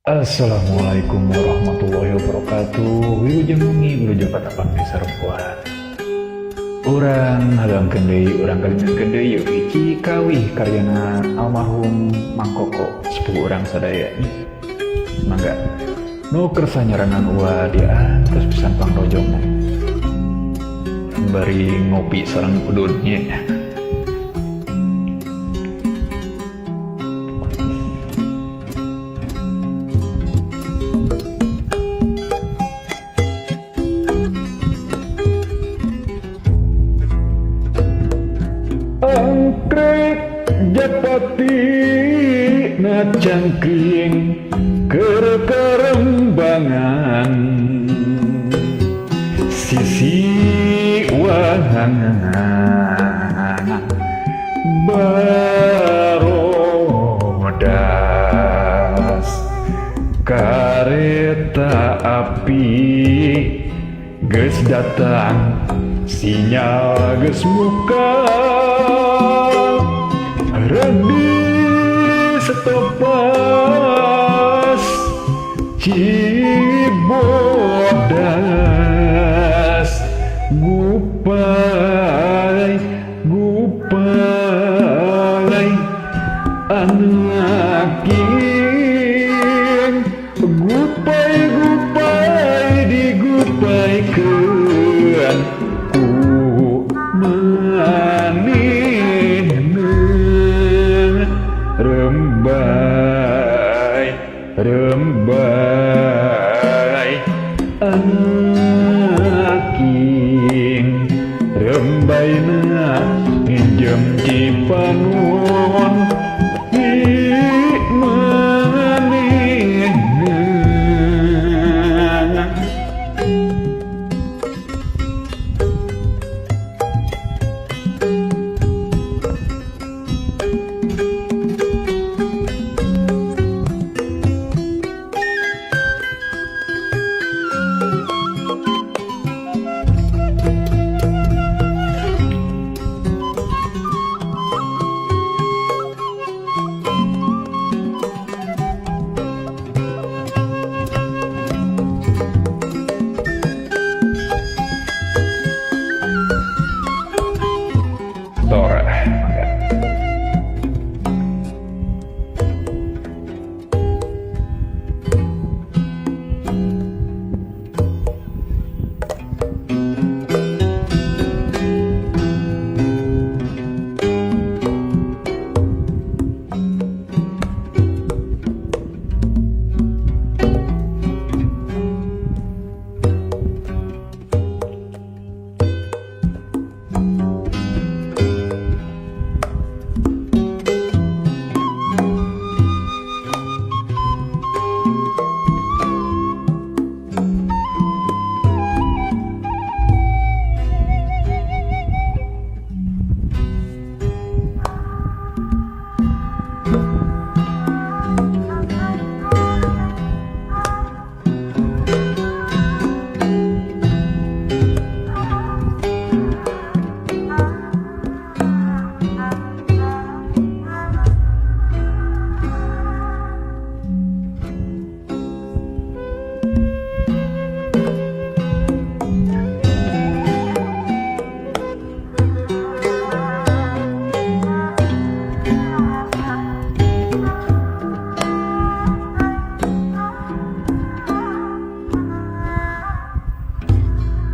Assalamualaikum warahmatullahi wabarakatuh. Wilujeng wengi wilujeng patapan sarempuan. Urang halangkeun deui urang kalingan deui yeuh hiji kawih karyana almarhum Mang Koko sepupu urang sadaya. Mangga nu kersa nyarangan ulah dia terus pisan pangrojongna. Bari ngopi sareng ududnya. Angkrek japati na cangkring keur kerembangan sisi wahangan barodas kareta api geus datang sinyal geus muka Radi setopas Cibodas Gupai Gupai Anaking Gupai Gupai Digupaikeun ku Rembai, rembai, anaking rembai na injem Cipanuon di manehna. Tora, mangga.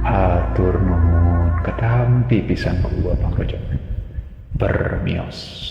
Hatur nuhun ketampi pisan ku Bapak Rojong. Bermios.